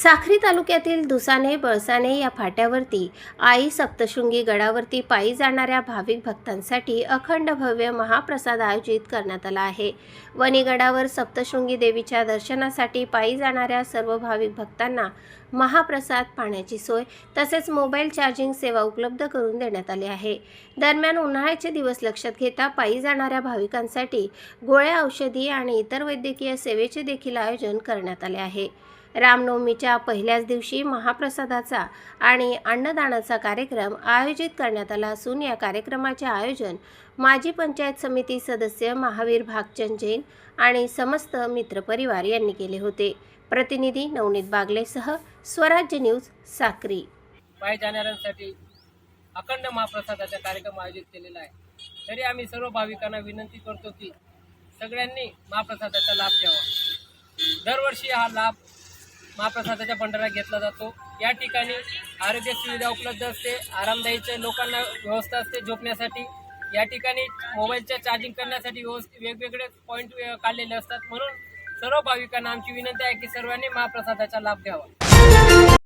साक्री तालुक्यातील दुसाने बळसाने या फाट्यावरती आई सप्तशृंगी गडावरती पायी जाणाऱ्या भाविक भक्तांसाठी अखंड भव्य महाप्रसाद आयोजित करण्यात आला आहे। वणीगडावर सप्तशृंगी देवीच्या दर्शनासाठी पायी जाणाऱ्या सर्व भाविक भक्तांना महाप्रसाद, पाण्याची सोय तसेच मोबाईल चार्जिंग सेवा उपलब्ध करून देण्यात आली आहे। दरम्यान उन्हाळ्याचे दिवस लक्षात घेता पायी जाणाऱ्या भाविकांसाठी गोळ्या, औषधी आणि इतर वैद्यकीय सेवेचे देखील आयोजन करण्यात आले आहे। रामनवमीच्या पहिल्याच दिवशी महाप्रसादाचा आणि अन्नदानाचा कार्यक्रम आयोजित करण्यात आला असून या कार्यक्रमाचे आयोजन माजी पंचायत समिती सदस्य महावीर भागचंद जैन आणि समस्त मित्रपरिवार यांनी केले होते। प्रतिनिधी नवनीत बागलेसह स्वराज्य न्यूज, साक्री। पायी जाणाऱ्यांसाठी अखंड महाप्रसादाचा कार्यक्रम आयोजित केलेला आहे। तरी आम्ही सर्व भाविकांना विनंती करतो की सगळ्यांनी महाप्रसादाचा लाभ घ्यावा। दरवर्षी हा लाभ महाप्रसादाच्या भंडारा घेतला जातो। या ठिकाणी आरोग्य सुविधा उपलब्ध असते, आरामदायीचे लोकांना व्यवस्था असते झोपण्यासाठी। या ठिकाणी मोबाईलच्या चार्जिंग करण्यासाठी वेगवेगळे पॉईंट काढलेले असतात। म्हणून सर्व भाविकांना आमची विनंती आहे की सर्वांनी महाप्रसादाचा लाभ घ्यावा।